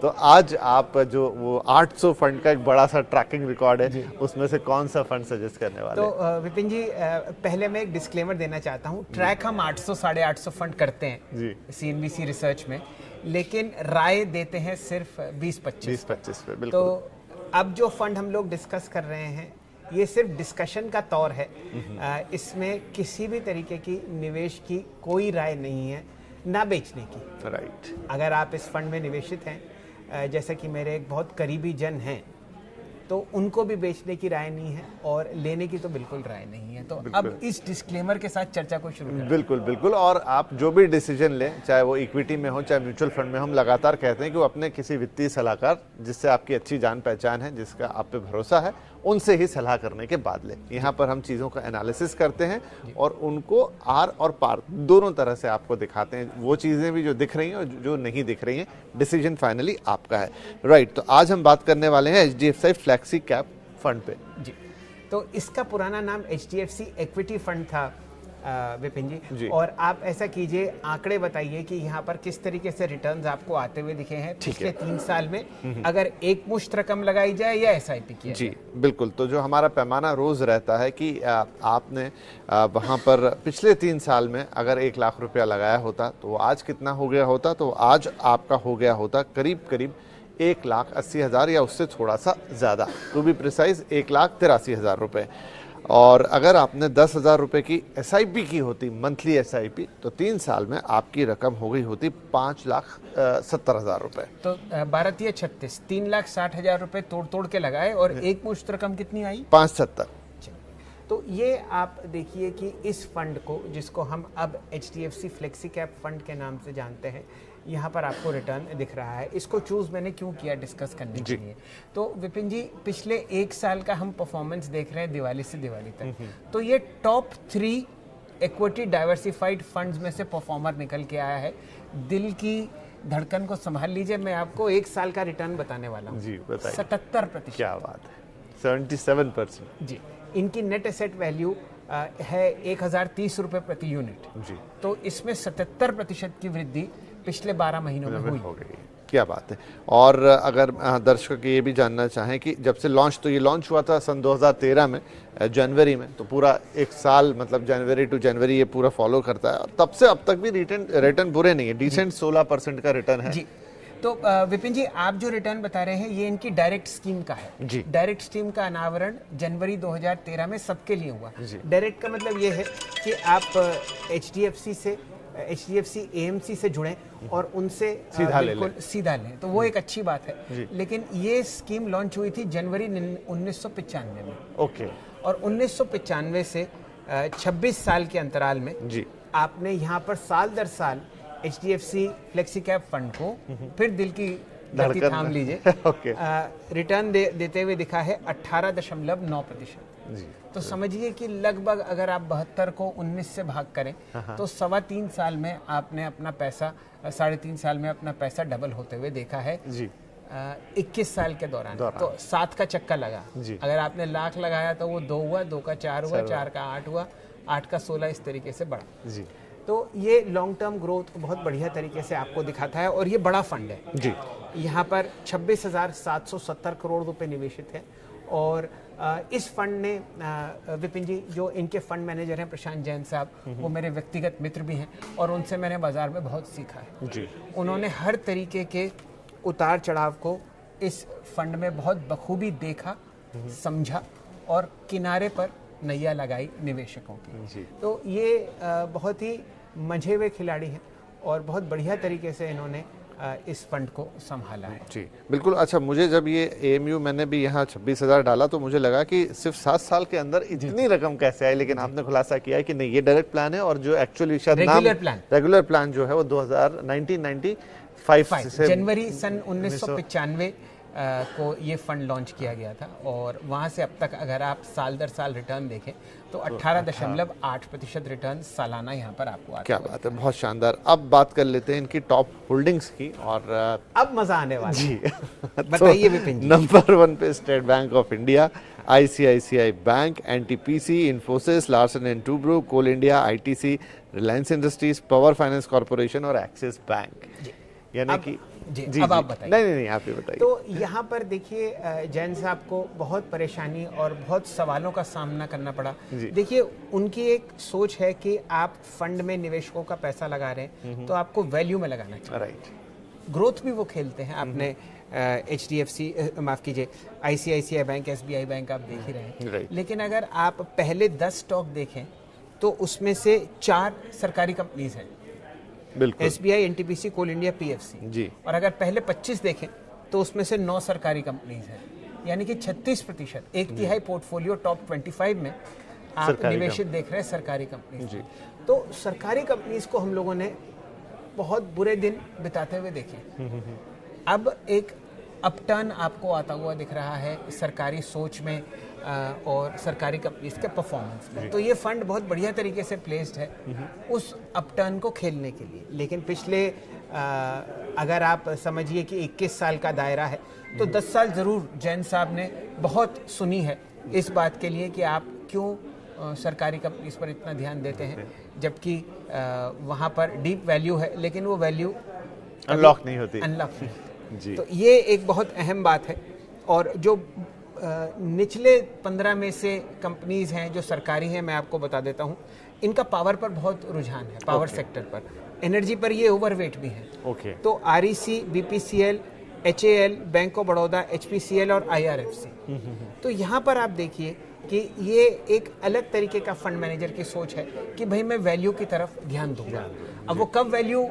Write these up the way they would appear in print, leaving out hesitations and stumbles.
तो आज आप जो वो 800 फंड का एक बड़ा सा ट्रैकिंग रिकॉर्ड है, उसमें से कौन सा फंड सजेस्ट करने वाले? तो विपिन जी, पहले मैं एक डिस्क्लेमर देना चाहता हूँ। ट्रैक हम 800 850 फंड करते हैं CNBC रिसर्च में, लेकिन राय देते हैं सिर्फ 20-25 पे। बिल्कुल। तो अब जो फंड हम लोग डिस्कस कर रहे हैं, ये सिर्फ डिस्कशन का तौर है। इसमें किसी भी तरीके की निवेश की कोई राय नहीं है, ना बेचने की। राइट। अगर आप इस फंड में निवेशित हैं, जैसे कि मेरे एक बहुत करीबी जन हैं, तो उनको भी बेचने की राय नहीं है और लेने की तो बिल्कुल राय नहीं है। तो अब इस डिस्क्लेमर के साथ चर्चा को शुरू करें। बिल्कुल बिल्कुल। और आप जो भी डिसीजन लें, चाहे वो इक्विटी में हो चाहे म्यूचुअल फंड में, हम लगातार कहते हैं कि वो अपने किसी वित्तीय सलाहकार जिससे आपकी अच्छी जान पहचान है, जिसका आप पे भरोसा है, उनसे ही सलाह करने के बाद लें। यहाँ पर हम चीज़ों का एनालिसिस करते हैं और उनको आर और पार दोनों तरह से आपको दिखाते हैं, वो चीज़ें भी जो दिख रही हैं और जो नहीं दिख रही हैं। डिसीजन फाइनली आपका है। राइट। तो आज हम बात करने वाले हैं HDFC फ्लेक्सी कैप फंड पे। जी। तो इसका पुराना नाम HDFC इक्विटी फंड था विपिन जी। और आप ऐसा कीजिए, आंकड़े बताइए कि यहाँ पर किस तरीके से रिटर्न्स आपको आते हुए दिखे हैं पिछले 3 साल में, अगर एक मुश्त रकम लगाई जाए या SIP किया जी बिल्कुल। तो जो हमारा पैमाना रोज रहता है कि आपने वहाँ पर पिछले 3 साल में अगर 1 लाख रुपया लगाया होता तो आज कितना हो गया होता? तो आज आपका हो गया होता करीब करीब 1,80,000 या उससे थोड़ा सा ज़्यादा, टू बी प्रिसाइज 1,83,000 रुपये। और अगर आपने 10,000 रुपये की SIP की होती, मंथली SIP, तो 3 साल में आपकी रकम हो गई होती 5,70,000 रुपये। तो 12×36 3,60,000 रुपये तोड़ के लगाए और एक मुश्त रकम कितनी आई? 570। तो ये आप देखिए कि इस फंड को, जिसको हम अब HDFC फ्लेक्सी कैप फंड के नाम से जानते हैं, यहाँ पर आपको रिटर्न दिख रहा है। इसको चूज मैंने क्यों किया डिस्कस करने के लिए? तो विपिन जी, पिछले 1 साल का हम परफॉर्मेंस देख रहे हैं दिवाली से दिवाली तक। तो ये टॉप 3 इक्विटी डाइवर्सिफाइड फंड्स में से परफॉर्मर निकल के आया है। दिल की धड़कन को संभाल लीजिए, मैं आपको 1 साल का रिटर्न बताने वाला हूँ। जी बताइए। 77%। क्या बात है, 77%। जी। इनकी नेट एसेट वैल्यू है 1,030 रुपये प्रति यूनिट। जी। तो इसमें 77% की वृद्धि पिछले 12 महीनों में हो गई। क्या बात है। और अगर दर्शक ये भी जानना चाहें कि जब से लॉन्च, तो ये लॉन्च हुआ था सन 2013 में जनवरी में, तो पूरा 1 साल मतलब जनवरी टू जनवरी ये पूरा फॉलो करता है, और तब से अब तक भी रिटर्न बुरे नहीं है, डिसेंट 16% का रिटर्न है। जी। तो विपिन जी, आप जो रिटर्न बता रहे हैं ये इनकी डायरेक्ट स्कीम का है। जी। डायरेक्ट स्कीम का अनावरण जनवरी 2013 में सबके लिए हुआ। डायरेक्ट का मतलब ये है कि आप HDFC AMC से जुड़ें और उनसे सीधा लें, तो वो एक अच्छी बात है। लेकिन ये स्कीम लॉन्च हुई थी जनवरी 1995 में। ओके। और 1995 से 26 साल के अंतराल में आपने यहाँ पर साल दर साल HDFC फ्लेक्सी कैप फंड को फिर दिल की धड़कन थाम लीजिए रिटर्न देते हुए दिखा है 18.9%। तो समझिए कि लगभग अगर आप 72 को 19 से भाग करें तो 3.25 साल में आपने अपना पैसा, 3.5 साल में अपना पैसा डबल होते हुए देखा है। 21 साल के दौरान। तो 7 का चक्का लगा। अगर आपने लाख लगाया तो वो 2 हुआ, 2 का 4 हुआ, 4 का 8 हुआ, 8 का 16, इस तरीके से बढ़ा। तो ये लॉन्ग टर्म ग्रोथ बहुत बढ़िया तरीके से आपको दिखाता है और ये बड़ा फंड है। जी। यहाँ पर 26,770 करोड़ रुपए निवेशित है। और इस फंड ने विपिन जी, जो इनके फंड मैनेजर हैं प्रशांत जैन साहब, वो मेरे व्यक्तिगत मित्र भी हैं और उनसे मैंने बाजार में बहुत सीखा है। जी। उन्होंने हर तरीके के उतार चढ़ाव को इस फंड में बहुत बखूबी देखा, समझा और किनारे पर नैया लगाई निवेशकों की। तो ये बहुत ही मंझे हुए खिलाड़ी हैं और बहुत बढ़िया तरीके से इन्होंने इस फंड को संभाला है। जी बिल्कुल। अच्छा, मुझे जब ये AMU मैंने भी यहाँ 26,000 डाला तो मुझे लगा कि सिर्फ 7 साल के अंदर इतनी रकम कैसे आई, लेकिन आपने खुलासा किया है कि नहीं, ये डायरेक्ट प्लान है और जो एक्चुअली शायद रेगुलर प्लान जो है वो 1995 से जनवरी सन 1995 को ये फंड लॉन्च किया गया था। और वहाँ से अब तक अगर आप साल दर साल रिटर्न देखें तो 18.8% रिटर्न सालाना यहाँ पर आपको आता है। क्या बात है, बहुत शानदार। अब बात कर लेते हैं इनकी टॉप होल्डिंग्स की और अब मजा आने वाला है। जी बताइए विपिन जी। नंबर 1 पे State Bank of India, ICICI bank, NTPC, Infosys, Larsen and Toubro, Coal India, ITC, Reliance Industries, Power Finance Corporation और एक्सिस बैंक। यानी कि जी, जी अब जी। आप बताइए। नहीं, आप ही बताइए। तो यहाँ पर देखिए जैन साहब को बहुत परेशानी और बहुत सवालों का सामना करना पड़ा। देखिए उनकी एक सोच है कि आप फंड में निवेशकों का पैसा लगा रहे हैं तो आपको वैल्यू में लगाना चाहिए। राइट। ग्रोथ भी वो खेलते हैं। आपने HDFC माफ़ कीजिए ICICI बैंक, SBI बैंक आप देख ही रहे हैं। Right. लेकिन अगर आप पहले 10 स्टॉक देखें तो उसमें से 4 सरकारी कंपनीज हैं, बिल्कुल। SBI, NTPC, कोल इंडिया, PFC जी। और अगर पहले 25 देखें तो उसमें से 9 सरकारी कंपनीज हैं, यानी कि 36%, एक तिहाई पोर्टफोलियो टॉप 25 में आप निवेशित देख रहे हैं सरकारी कंपनीज। तो सरकारी कंपनीज को हम लोगों ने बहुत बुरे दिन बिताते हुए देखे। अब एक अपटर्न आपको आता हुआ दिख रहा है सरकारी सोच में और सरकारी कंपनीज के परफॉर्मेंस में। तो ये फंड बहुत बढ़िया तरीके से प्लेस्ड है उस अपटर्न को खेलने के लिए। लेकिन पिछले अगर आप समझिए कि 21 साल का दायरा है तो 10 साल ज़रूर जैन साहब ने बहुत सुनी है इस बात के लिए कि आप क्यों सरकारी कंपनीज पर इतना ध्यान देते हैं, जबकि वहाँ पर डीप वैल्यू है लेकिन वो वैल्यू अनलॉक नहीं होती। जी। तो ये एक बहुत अहम बात है। और जो निचले 15 में से कंपनीज हैं जो सरकारी हैं, मैं आपको बता देता हूँ, इनका पावर पर बहुत रुझान है, पावर सेक्टर पर, एनर्जी पर ये ओवरवेट भी है। तो REC, BPCL, HAL, bank of Baroda, HPCL और IRFC। तो यहाँ पर आप देखिए कि ये एक अलग तरीके का फंड मैनेजर की सोच है कि भाई मैं वैल्यू की तरफ ध्यान दूंगा। अब वो कब वैल्यू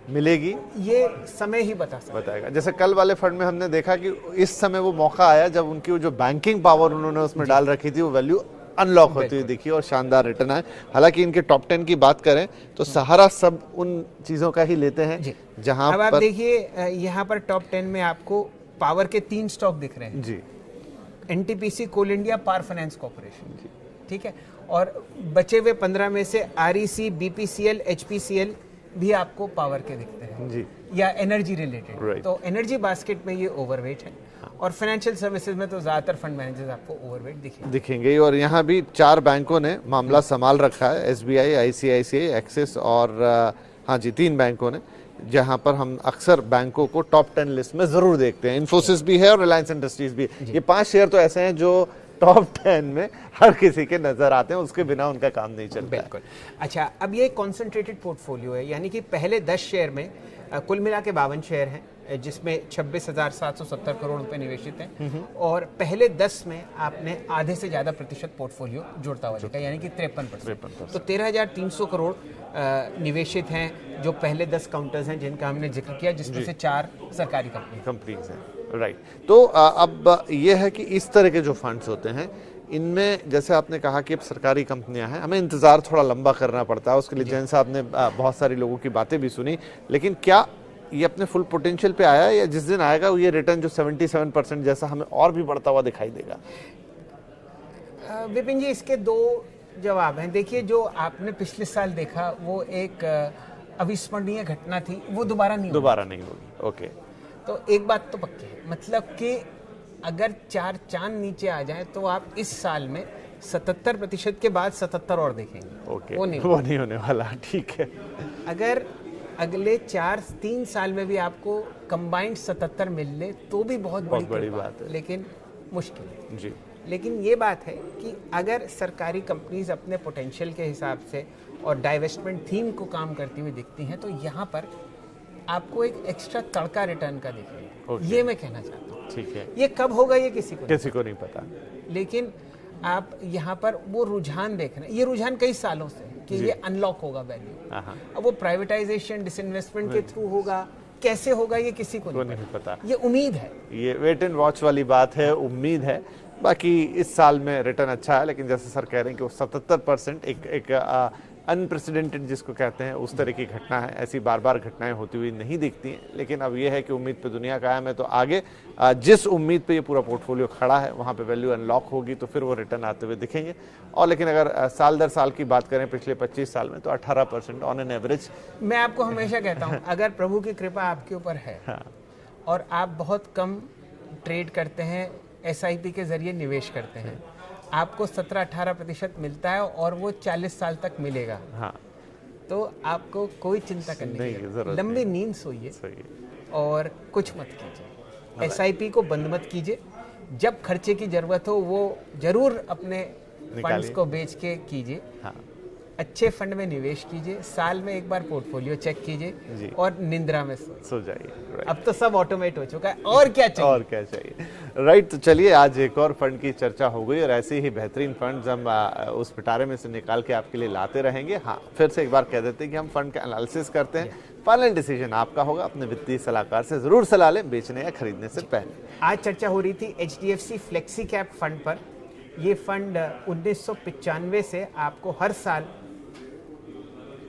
मिलेगी ये समय ही बताएगा। जैसे कल वाले फंड में हमने देखा कि इस समय वो मौका आया जब उनकी जो बैंकिंग पावर उन्होंने उसमें डाल रखी थी वो वैल्यू अनलॉक होती हुई दिखी और शानदार रिटर्न आए। हालांकि इनके टॉप 10 की बात करें तो सहारा सब उन चीजों का ही लेते हैं जहां अब आप देखिए यहाँ पर टॉप 10 में आपको पावर के 3 स्टॉक दिख रहे हैं जी। NTPC, कोल इंडिया, पावर फाइनेंस कॉर्पोरेशन, ठीक है। और बचे हुए 15 में से REC, BPCL, HPCL भी आपको पावर के दिखते हैं जी, या एनर्जी रिलेटेड। तो एनर्जी बास्केट में ये ओवरवेट है और फाइनेंशियल सर्विसेज में तो ज्यादातर फंड मैनेजर्स आपको ओवरवेट दिखेंगे। और यहाँ भी 4 बैंकों ने मामला संभाल रखा है, SBI, ICICI, एक्सिस और हाँ जी 3 बैंकों ने, जहां पर हम अक्सर बैंकों को टॉप 10 लिस्ट में जरूर देखते हैं। इन्फोसिस भी है और रिलायंस इंडस्ट्रीज भी। ये 5 शेयर तो ऐसे हैं जो टॉप 10 में हर किसी के नजर आते हैं, उसके बिना उनका काम नहीं चलता। बिल्कुल। अच्छा, अब ये कॉन्सेंट्रेटेड पोर्टफोलियो है, यानी कि पहले 10 शेयर में कुल मिला के 52 शेयर हैं जिसमें 26,770 करोड़ रुपए निवेशित हैं और पहले 10 में आपने आधे से ज्यादा प्रतिशत पोर्टफोलियो जुड़ता हुआ देखा, यानी कि 53%। तो 13,300 करोड़ निवेशित हैं जो पहले 10 काउंटर्स हैं जिनका हमने जिक्र किया, जिसमें से 4 सरकारी कंपनीज हैं। राइट। तो अब यह है कि इस तरह के जो फंड्स होते हैं इनमें जैसे आपने कहा कि अब सरकारी कंपनियां हैं, हमें इंतजार थोड़ा लंबा करना पड़ता है, उसके लिए जैन साहब ने बहुत सारी लोगों की बातें भी सुनी, लेकिन क्या ये अपने फुल पोटेंशियल पे आया या जिस दिन आएगा ये रिटर्न जो 77% जैसा हमें और भी बढ़ता हुआ दिखाई देगा? विपिन जी, इसके 2 जवाब हैं। देखिए, जो आपने पिछले साल देखा वो एक अविस्मरणीय घटना थी, वो दोबारा नहीं होगी। ओके। तो एक बात तो पक्की है, मतलब कि अगर 4 चांद नीचे आ जाए तो आप इस साल में 77% के बाद 77 और देखेंगे। ओके। वो नहीं होने वाला। ठीक है। अगर अगले 3 साल में भी आपको कंबाइंड 77 मिल ले तो भी बहुत बड़ी बात है, लेकिन मुश्किल है जी। लेकिन ये बात है कि अगर सरकारी कंपनीज अपने पोटेंशियल के हिसाब से और डाइवेस्टमेंट थीम को काम करती हुई दिखती हैं तो यहाँ पर आपको एक एक्स्ट्रा तड़का रिटर्न का दिखेगा। ये मैं कहना चाहता हूँ। ठीक है। ये कब होगा ये किसी को नहीं पता, लेकिन आप यहाँ पर वो रुझान देख रहे हैं। ये रुझान कई सालों से कि ये अनलॉक होगा वैल्यू। अब वो प्राइवेटाइजेशन, डिसइन्वेस्टमेंट के थ्रू होगा, कैसे होगा ये किसी को नहीं पता। ये उम्मीद है, ये वेट एंड वॉच वाली बात है, उम्मीद है। बाकी इस साल में रिटर्न अच्छा है, लेकिन जैसे सर कह रहे हैं कि वो 77% एक अनप्रेसिडेंटेड जिसको कहते हैं उस तरह की घटना है। ऐसी बार बार घटनाएं होती हुई नहीं दिखती हैं, लेकिन अब यह है कि उम्मीद पे दुनिया कायम है। तो आगे जिस उम्मीद पे ये पूरा पोर्टफोलियो खड़ा है वहाँ पे वैल्यू अनलॉक होगी तो फिर वो रिटर्न आते हुए दिखेंगे। और लेकिन अगर साल दर साल की बात करें पिछले 25 साल में तो 18% ऑन एन एवरेज। मैं आपको हमेशा कहता हूँ अगर प्रभु की कृपा आपके ऊपर है और आप बहुत कम ट्रेड करते हैं, SIP के जरिए निवेश करते हैं, आपको 17-18% मिलता है और वो 40 साल तक मिलेगा। तो आपको कोई चिंता करने की जरूरत नहीं, लंबी नींद सोइए और कुछ मत कीजिए। एसआईपी को बंद मत कीजिए। जब खर्चे की जरूरत हो वो जरूर अपने फंड्स को बेच के कीजिए। हाँ। अच्छे फंड में निवेश कीजिए, साल में एक बार पोर्टफोलियो चेक कीजिए और निंद्रा में सो जाइए। अब तो सब ऑटोमेट हो चुका है, और क्या चाहिए? और क्या चाहिए, राइट। तो चलिए, आज एक और फंड की चर्चा हो गई और ऐसे ही बेहतरीन फंड्स हम उस पिटारे में से निकाल के आपके लिए लाते रहेंगे। हाँ, फिर से एक बार कह देते हैं कि हम फंड का एनालिसिस करते हैं, फाइनल डिसीजन आपका होगा। अपने वित्तीय सलाहकार से जरूर सलाह लें बेचने या खरीदने से पहले। आज चर्चा हो रही थी HDFC फ्लेक्सी कैप फंड पर। ये फंड 1995 से आपको हर साल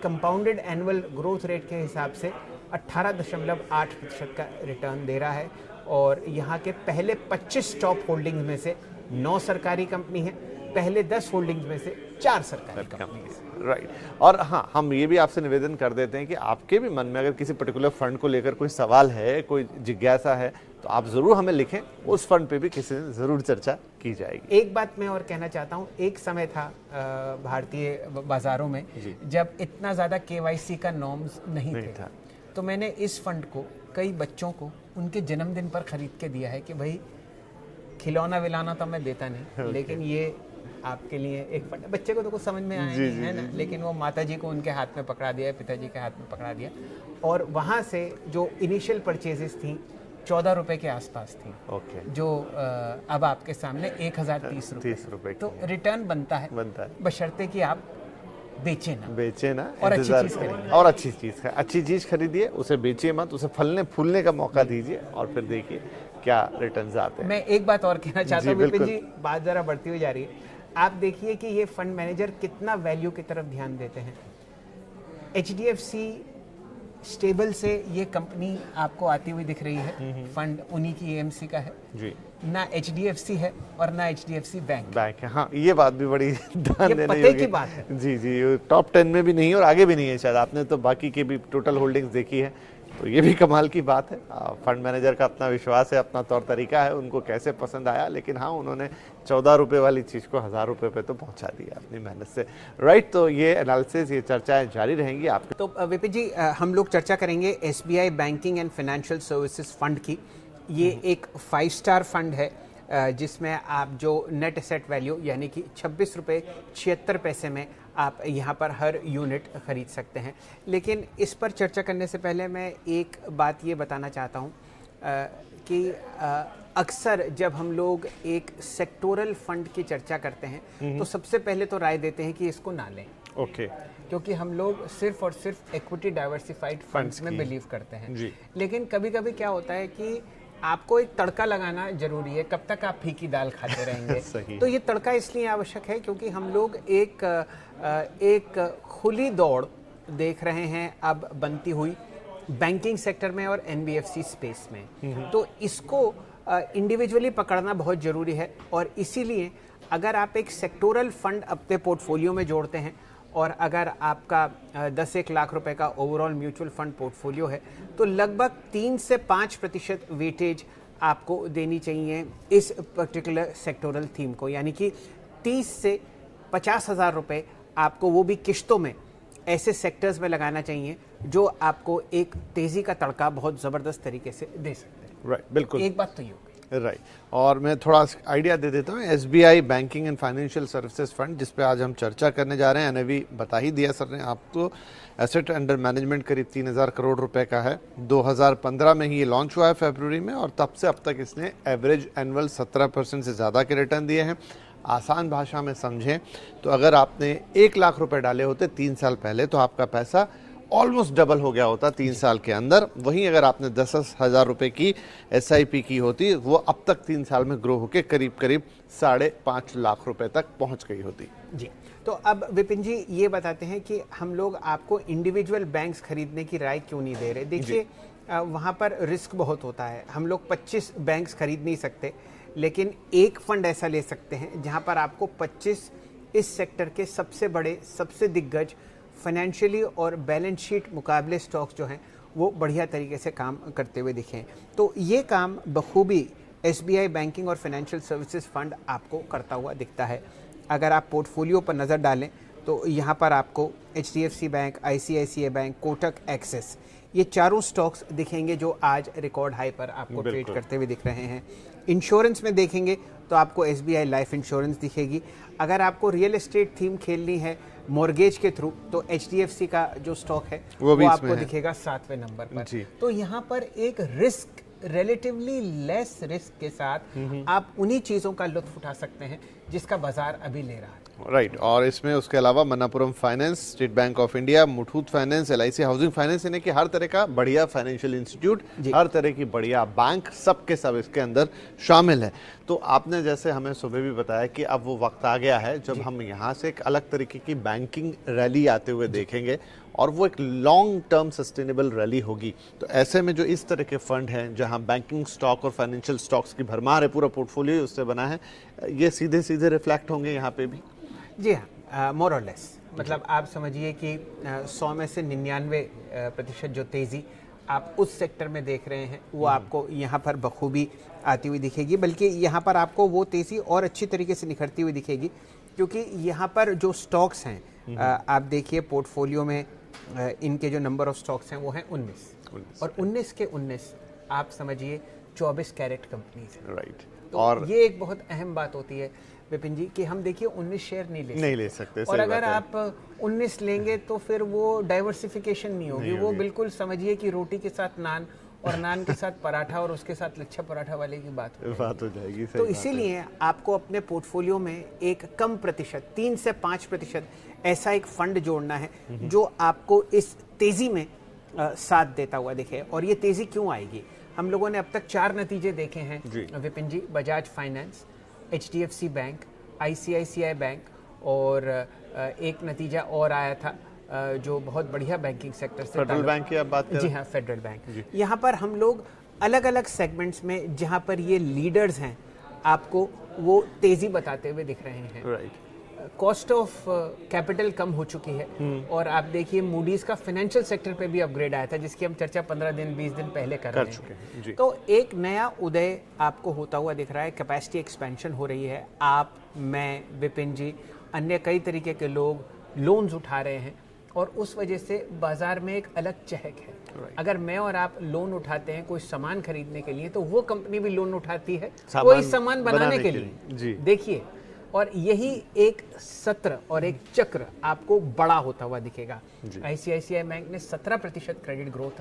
कंपाउंडेड एनुअल ग्रोथ रेट के हिसाब से 18.8% का रिटर्न दे रहा है। और यहाँ के पहले 25 टॉप होल्डिंग्स में से 9 सरकारी कंपनी है, पहले 10 होल्डिंग्स में से 4 सरकारी कंपनी है। राइट। और हाँ, हम ये भी आपसे निवेदन कर देते हैं कि आपके भी मन में अगर किसी पर्टिकुलर फंड को लेकर कोई सवाल है, कोई जिज्ञासा है, तो आप जरूर हमें लिखें। उस फंड पे भी किसी दिन जरूर चर्चा की जाएगी। एक बात मैं और कहना चाहता हूँ, एक समय था भारतीय बाजारों में जब इतना ज्यादा KYC का नॉर्म्स नहीं था, तो मैंने इस फंड को कई बच्चों को उनके जन्मदिन पर खरीद के दिया है कि भाई खिलौना विलाना तो मैं देता नहीं, लेकिन ये आपके लिए एक फंड। बच्चे को तो कुछ समझ में आया नहीं है ना, लेकिन वो माताजी को उनके हाथ में पकड़ा दिया, पिताजी के हाथ में पकड़ा दिया, और वहाँ से जो इनिशियल परचेजेस थी 14 रुपए के आसपास थी। जो अब आपके सामने 1030 रुपए। तो रिटर्न बनता है बशर्ते कि आप बेचे ना और अच्छी चीज खरीदिए, उसे बेचिए मत, उसे फलने फूलने का मौका दीजिए और फिर देखिए क्या रिटर्न्स आते हैं। मैं एक बात और कहना चाहता हूँ विपिन जी, बात जरा बढ़ती हुई जा रही है। आप देखिए कि ये फंड मैनेजर कितना वैल्यू की तरफ ध्यान देते हैं। HDFC स्टेबल से ये कंपनी आपको आती हुई दिख रही है, फंड उन्हीं की AMC का है जी। ना HDFC है और ना HDFC बैंक है। हाँ, ये बात भी बड़ी ध्यान देने पते की बात है। जी, टॉप 10 में भी नहीं है और आगे भी नहीं है शायद। आपने तो बाकी के भी टोटल होल्डिंग्स देखी है, तो ये भी कमाल की बात है। फंड मैनेजर का अपना विश्वास है, अपना तौर तरीका है, उनको कैसे पसंद आया, लेकिन हाँ, उन्होंने 14 रुपए वाली चीज़ को 1000 रुपए पे तो पहुंचा दिया अपनी मेहनत से। राइट। तो ये एनालिसिस, ये चर्चाएं जारी रहेंगी आपके। तो विपिन जी, हम लोग चर्चा करेंगे SBI banking and financial services fund की। ये एक 5 स्टार फंड है जिसमें आप जो नेट एसेट वैल्यू यानी कि 26 रुपये 76 पैसे में आप यहाँ पर हर यूनिट खरीद सकते हैं। लेकिन इस पर चर्चा करने से पहले मैं एक बात ये बताना चाहता हूँ कि अक्सर जब हम लोग एक सेक्टोरल फंड की चर्चा करते हैं तो सबसे पहले तो राय देते हैं कि इसको ना लें। क्योंकि हम लोग सिर्फ और सिर्फ इक्विटी डाइवर्सिफाइड फंड्स में बिलीव करते हैं। लेकिन कभी कभी क्या होता है कि आपको एक तड़का लगाना जरूरी है, कब तक आप फीकी दाल खाते रहेंगे। तो ये तड़का इसलिए आवश्यक है क्योंकि हम लोग एक खुली दौड़ देख रहे हैं अब बनती हुई बैंकिंग सेक्टर में और NBFC स्पेस में। तो इसको इंडिविजुअली पकड़ना बहुत जरूरी है, और इसीलिए अगर आप एक सेक्टोरल फंड अपने पोर्टफोलियो में जोड़ते हैं और अगर आपका 10-1 लाख रुपए का ओवरऑल म्यूचुअल फंड पोर्टफोलियो है, तो लगभग 3 से 5% वेटेज आपको देनी चाहिए इस पर्टिकुलर सेक्टोरल थीम को। यानी कि 30 से 50 हज़ार रुपये आपको वो भी किश्तों में ऐसे सेक्टर्स में लगाना चाहिए जो आपको एक तेजी का तड़का बहुत ज़बरदस्त तरीके से दे सकते हैं। राइट, बिल्कुल। एक बात तो ये राइट। और मैं थोड़ा आइडिया दे देता हूँ। SBI banking and financial services fund, जिस पे आज हम चर्चा करने जा रहे हैं, NAV बता ही दिया सर ने आपको। एसेट अंडर मैनेजमेंट करीब 3000 करोड़ रुपए का है। 2015 में ही ये लॉन्च हुआ है फरवरी में, और तब से अब तक इसने एवरेज एनुअल 17% से ज़्यादा के रिटर्न दिए हैं। आसान भाषा में समझें तो अगर आपने 1 लाख रुपए डाले होते 3 साल पहले, तो आपका पैसा ऑलमोस्ट डबल हो गया होता 3 साल के अंदर। वहीं अगर आपने 10,000 रुपए की SIP की होती, वो अब तक 3 साल में ग्रो होकर करीब करीब 5.5 लाख रुपए तक पहुंच गई होती जी। तो अब विपिन जी ये बताते हैं कि हम लोग आपको इंडिविजुअल बैंक्स खरीदने की राय क्यों नहीं दे रहे। देखिए, वहाँ पर रिस्क बहुत होता है। हम लोग 25 बैंक्स खरीद नहीं सकते, लेकिन एक फंड ऐसा ले सकते हैं जहाँ पर आपको 25 इस सेक्टर के सबसे बड़े, सबसे दिग्गज फाइनेंशियली और बैलेंस शीट मुकाबले स्टॉक्स जो हैं वो बढ़िया तरीके से काम करते हुए दिखें। तो ये काम बखूबी SBI बैंकिंग और फाइनेंशियल सर्विसेज फंड आपको करता हुआ दिखता है। अगर आप पोर्टफोलियो पर नज़र डालें तो यहाँ पर आपको HDFC bank, ICICI bank, Kotak, axis, ये चारों स्टॉक्स दिखेंगे जो आज रिकॉर्ड हाई पर आपको ट्रेड करते हुए दिख रहे हैं। इंश्योरेंस में देखेंगे तो आपको SBI लाइफ इंश्योरेंस दिखेगी। अगर आपको रियल एस्टेट थीम खेलनी है मॉर्गेज के थ्रू तो HDFC का जो स्टॉक है वो आपको दिखेगा 7वें नंबर पर। तो यहाँ पर एक रिस्क, रिलेटिवली लेस रिस्क के साथ आप उन्हीं चीजों का लुत्फ उठा सकते हैं जिसका बाजार अभी ले रहा है। राइट और इसमें उसके अलावा Manappuram finance, state Bank of India, Muthoot finance, LIC housing finance, यानी कि हर तरह का बढ़िया फाइनेंशियल इंस्टीट्यूट, हर तरह की बढ़िया बैंक, सब के सब इसके अंदर शामिल है। तो आपने जैसे हमें सुबह भी बताया कि अब वो वक्त आ गया है जब हम यहाँ से एक अलग तरीके की बैंकिंग रैली आते हुए देखेंगे और वो एक लॉन्ग टर्म सस्टेनेबल रैली होगी। तो ऐसे में जो इस तरह के फंड हैं जहां बैंकिंग स्टॉक और फाइनेंशियल स्टॉक्स की भरमार है, पूरा पोर्टफोलियो उससे बना है, ये सीधे सीधे रिफ्लेक्ट होंगे यहाँ पे भी। जी हाँ, मोर और लेस, मतलब आप समझिए कि 100 में से 99% जो तेज़ी आप उस सेक्टर में देख रहे हैं वो आपको यहाँ पर बखूबी आती हुई दिखेगी, बल्कि यहाँ पर आपको वो तेज़ी और अच्छी तरीके से निखरती हुई दिखेगी क्योंकि यहाँ पर जो स्टॉक्स हैं आप देखिए पोर्टफोलियो में इनके जो नंबर ऑफ स्टॉक्स हैं वो हैं 19 और 19 के 19 आप समझिए 24 कैरेट कंपनीज हैं। राइट तो और ये एक बहुत अहम बात होती है विपिन जी कि हम देखिए 19 शेयर नहीं ले सकते और अगर आप 19 लेंगे तो फिर वो डाइवर्सिफिकेशन नहीं होगी, वो बिल्कुल समझिए कि रोटी के साथ नान और नान के साथ पराठा और उसके साथ लच्छा पराठा वाले की बात हो जाएगी। तो इसीलिए आपको अपने पोर्टफोलियो में एक कम प्रतिशत 3 से 5% ऐसा एक फंड जोड़ना है जो आपको इस तेजी में साथ देता हुआ दिखे। और ये तेजी क्यों आएगी, हम लोगों ने अब तक 4 नतीजे देखे हैं Vipin ji, Bajaj finance, HDFC bank, ICICI bank और एक नतीजा और आया था जो बहुत बढ़िया बैंकिंग सेक्टर से, फेडरल बैंक की आप बात कर रहे हैं? जी हाँ, फेडरल बैंक। यहाँ पर हम लोग अलग अलग सेगमेंट्स में जहाँ पर ये लीडर्स हैं आपको वो तेजी बताते हुए दिख रहे हैं। राइट कॉस्ट ऑफ कैपिटल कम हो चुकी है और आप देखिए मूडीज का फाइनेंशियल सेक्टर पे भी अपग्रेड आया था जिसकी हम चर्चा 15 दिन 20 दिन पहले कर रहे हैं। तो एक नया उदय आपको होता हुआ दिख रहा है, कैपेसिटी एक्सपेंशन हो रही है। आप, मैं, विपिन जी, अन्य कई तरीके के लोग लोन्स उठा रहे हैं और उस वजह से बाजार में एक अलग चहक है। अगर मैं और आप लोन उठाते हैं कोई सामान खरीदने के लिए तो वो कंपनी भी लोन उठाती है कोई सामान बनाने के लिए। देखिए, और यही एक सत्र और एक चक्र आपको बड़ा होता हुआ दिखेगा। ICICI बैंक ने 17% क्रेडिट ग्रोथ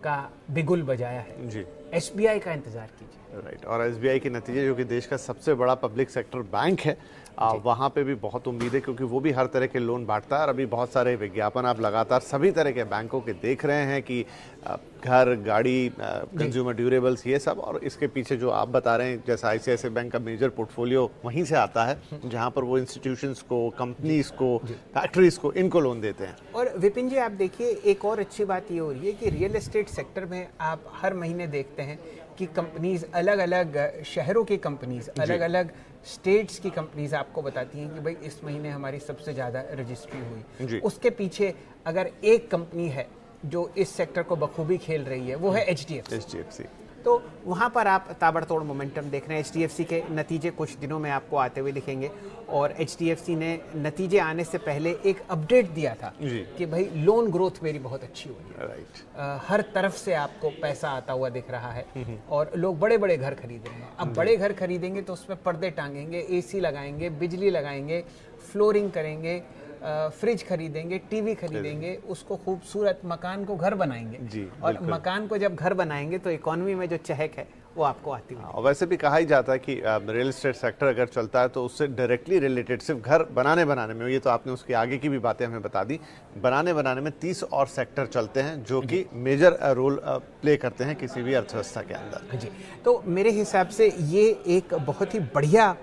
का बिगुल बजाया है जी। SBI का इंतजार कीजिए। राइट और SBI के नतीजे जो कि देश का सबसे बड़ा पब्लिक सेक्टर बैंक है वहाँ पे भी बहुत उम्मीद है क्योंकि वो भी हर तरह के लोन बांटता है और अभी बहुत सारे विज्ञापन आप लगातार सभी तरह के बैंकों के देख रहे हैं कि घर, गाड़ी, कंज्यूमर ड्यूरेबल्स, ये सब। और इसके पीछे जो आप बता रहे हैं जैसा ICICI बैंक का मेजर पोर्टफोलियो वहीं से आता है जहाँ पर वो इंस्टीट्यूशंस को, कंपनीज को, फैक्ट्रीज को, इनको लोन देते हैं। और विपिन जी आप देखिए एक और अच्छी बात ये हो रही है कि रियल एस्टेट सेक्टर में आप हर महीने देखते हैं कि कंपनीज, अलग अलग शहरों की कंपनीज, अलग अलग स्टेट्स की कंपनीज आपको बताती हैं कि भाई इस महीने हमारी सबसे ज़्यादा रजिस्ट्री हुई। उसके पीछे अगर एक कंपनी है जो इस सेक्टर को बखूबी खेल रही है वो है HDFC। तो वहाँ पर आप ताबड़तोड़ मोमेंटम देख रहे हैं। HDFC के नतीजे कुछ दिनों में आपको आते हुए दिखेंगे और HDFC ने नतीजे आने से पहले एक अपडेट दिया था कि भाई लोन ग्रोथ मेरी बहुत अच्छी हुई है। हर तरफ से आपको पैसा आता हुआ दिख रहा है और लोग बड़े बड़े घर खरीद रहे हैं। अब बड़े घर खरीदेंगे तो उसमें पर्दे टांगेंगे, AC लगाएंगे, बिजली लगाएंगे, फ्लोरिंग करेंगे, फ्रिज खरीदेंगे, टीवी खरीदेंगे, उसको खूबसूरत मकान को घर बनाएंगे और मकान को जब घर बनाएंगे तो इकोनॉमी में जो चहक है वो आपको आती है। और वैसे भी कहा ही जाता है कि रियल एस्टेट सेक्टर अगर चलता है तो उससे डायरेक्टली रिलेटेड सिर्फ घर बनाने में, ये तो आपने उसके आगे की भी बातें हमें बता दी, बनाने में 30 और सेक्टर चलते हैं जो कि मेजर रोल प्ले करते हैं किसी भी अर्थव्यवस्था के अंदर। जी, तो मेरे हिसाब से ये एक बहुत ही बढ़िया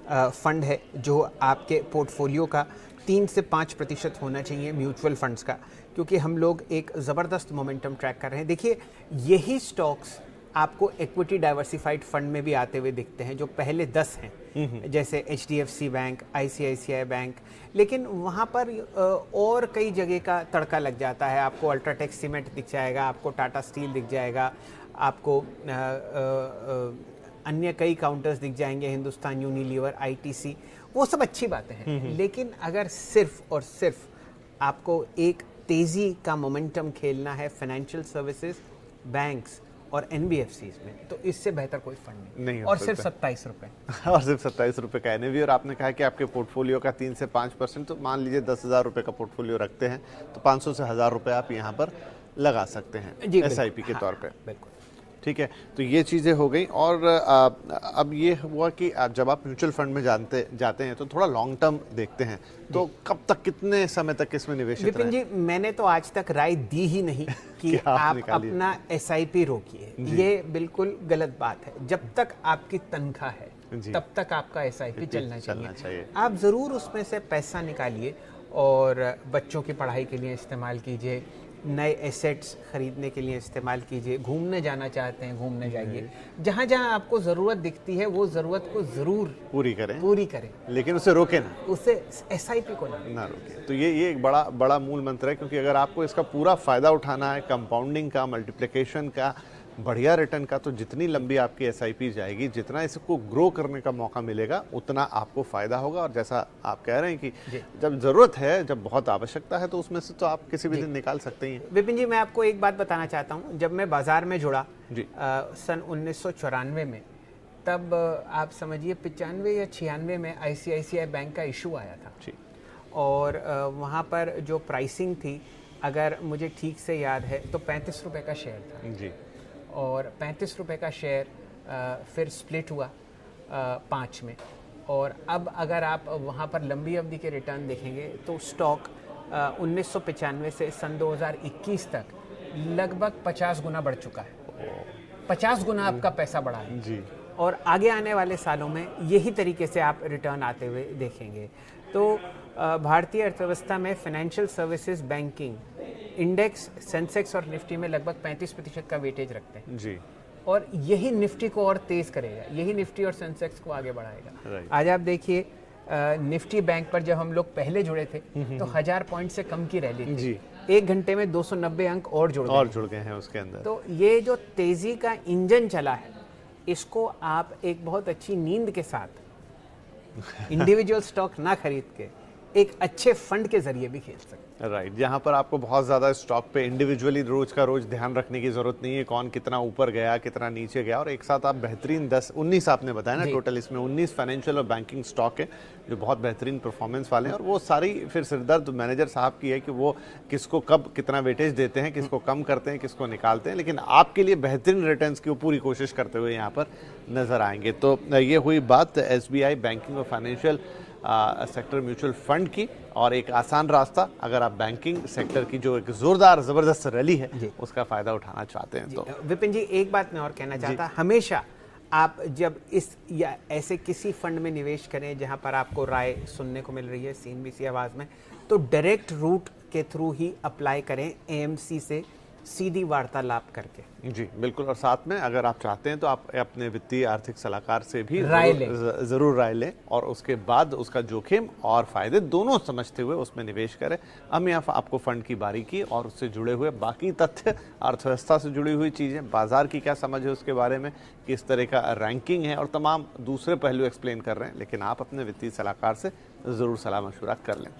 फंड है जो आपके पोर्टफोलियो का 3 से 5% होना चाहिए म्यूचुअल फंड्स का, क्योंकि हम लोग एक ज़बरदस्त मोमेंटम ट्रैक कर रहे हैं। देखिए यही स्टॉक्स आपको इक्विटी डाइवर्सिफाइड फंड में भी आते हुए दिखते हैं जो पहले 10 हैं, जैसे HDFC बैंक, ICICI बैंक, लेकिन वहाँ पर और कई जगह का तड़का लग जाता है। आपको अल्ट्राटेक सीमेंट दिख जाएगा, आपको टाटा स्टील दिख जाएगा, आपको अन्य कई काउंटर्स दिख जाएंगे, हिंदुस्तान यूनिलीवर, ITC, वो सब अच्छी बातें हैं। लेकिन अगर सिर्फ और सिर्फ आपको एक तेजी का मोमेंटम खेलना है फाइनेंशियल सर्विसेज, बैंक्स और एनबीएफसीज में, तो इससे बेहतर कोई फंड नहीं और सिर्फ 27 रुपए और सिर्फ 27 रुपए का एनएवी। और आपने कहा कि आपके पोर्टफोलियो का 3 से 5%, तो मान लीजिए 10,000 रुपए का पोर्टफोलियो रखते हैं तो 500 से 1000 रुपए आप यहाँ पर लगा सकते हैं एसआईपी के तौर पे। बिल्कुल ठीक है, तो ये चीज़ें हो गई। और अब ये हुआ कि जब आप म्यूचुअल फंड में जाते हैं तो थोड़ा लॉन्ग टर्म देखते हैं, तो कब तक, कितने समय तक इसमें निवेश? विपिन जी, मैंने तो आज तक राय दी ही नहीं कि आप अपना एसआईपी रोकिए, ये बिल्कुल गलत बात है। जब तक आपकी तनख्वाह है तब तक आपका एसआईपी चलना चाहिए। आप ज़रूर उसमें से पैसा निकालिए और बच्चों की पढ़ाई के लिए इस्तेमाल कीजिए, नए एसेट्स खरीदने के लिए इस्तेमाल कीजिए, घूमने जाना चाहते हैं घूमने जाइए, जहाँ जहाँ आपको ज़रूरत दिखती है वो ज़रूरत को ज़रूर पूरी करें, लेकिन उसे रोके ना, उसे एसआईपी को ना रोके। तो ये एक बड़ा मूल मंत्र है, क्योंकि अगर आपको इसका पूरा फायदा उठाना है, कंपाउंडिंग का, मल्टीप्लिकेशन का, बढ़िया रिटर्न का, तो जितनी लंबी आपकी एसआईपी जाएगी, जितना इसको ग्रो करने का मौका मिलेगा, उतना आपको फायदा होगा। और जैसा आप कह रहे हैं कि जब जरूरत है, जब बहुत आवश्यकता है, तो उसमें से तो आप किसी भी दिन निकाल सकते ही हैं। विपिन जी, मैं आपको एक बात बताना चाहता हूँ। जब मैं बाजार में जुड़ा सन 1994 में, तब आप समझिए 95 या 96 में आईसीआईसीआई बैंक का इशू आया था और वहाँ पर जो प्राइसिंग थी, अगर मुझे ठीक से याद है तो 35 रुपए का शेयर था जी। और 35 रुपए का शेयर फिर स्प्लिट हुआ 5 में। और अब अगर आप वहाँ पर लंबी अवधि के रिटर्न देखेंगे तो स्टॉक 1995 से सन 2021 तक लगभग 50 गुना बढ़ चुका है। 50 गुना आपका पैसा बढ़ा है जी। और आगे आने वाले सालों में यही तरीके से आप रिटर्न आते हुए देखेंगे। तो भारतीय अर्थव्यवस्था में financial services, banking, index, Sensex और निफ्टी में लगभग 35% का वेटेज रखते हैं जी। और यही निफ्टी को और तेज करेगा, यही निफ्टी और सेंसेक्स को आगे बढ़ाएगा। आज आप देखिए निफ्टी बैंक पर जब हम लोग पहले जुड़े थे तो 1000 पॉइंट से कम की रैली थी जी। 1 घंटे में 290 अंक और जुड़ गए हैं उसके अंदर। तो ये जो तेजी का इंजन चला है, इसको आप एक बहुत अच्छी नींद के साथ इंडिविजुअल स्टॉक ना खरीद के एक अच्छे फंड के जरिए भी खेल सकते हैं। राइट, जहां पर आपको बहुत ज्यादा स्टॉक पे इंडिविजुअली रोज का रोज ध्यान रखने की जरूरत नहीं है, कौन कितना ऊपर गया, कितना नीचे गया, और एक साथ आप बेहतरीन 19 आपने बताया ना टोटल, इसमें 19 फाइनेंशियल और बैंकिंग स्टॉक है जो बहुत बेहतरीन परफॉर्मेंस वाले हैं। और वो सारी फिर सिरदर्द मैनेजर साहब की है कि वो किसको कब कितना वेटेज देते हैं, किसको कम करते हैं, किसको निकालते हैं, लेकिन आपके लिए बेहतरीन रिटर्न्स की वो पूरी कोशिश करते हुए यहाँ पर नजर आएंगे। तो ये हुई बात एसबीआई बैंकिंग और फाइनेंशियल सेक्टर म्यूचुअल फंड की, और एक आसान रास्ता अगर आप बैंकिंग सेक्टर की जो एक जोरदार जबरदस्त रैली है उसका फायदा उठाना चाहते हैं। तो विपिन जी, एक बात मैं और कहना चाहता, हमेशा आप जब इस या ऐसे किसी फंड में निवेश करें जहां पर आपको राय सुनने को मिल रही है सीएनबीसी आवाज में, तो डायरेक्ट रूट के थ्रू ही अप्लाई करें, एएमसी से सीधी वार्तालाप करके। जी बिल्कुल। और साथ में अगर आप चाहते हैं तो आप अपने वित्तीय आर्थिक सलाहकार से भी जरूर राय लें और उसके बाद उसका जोखिम और फायदे दोनों समझते हुए उसमें निवेश करें। हम यहाँ आपको फंड की बारीकी और उससे जुड़े हुए बाकी तथ्य, अर्थव्यवस्था से जुड़ी हुई चीजें, बाजार की क्या समझ है उसके बारे में, किस तरह का रैंकिंग है और तमाम दूसरे पहलू एक्सप्लेन कर रहे हैं, लेकिन आप अपने वित्तीय सलाहकार से जरूर सलाह मशवरा कर लें।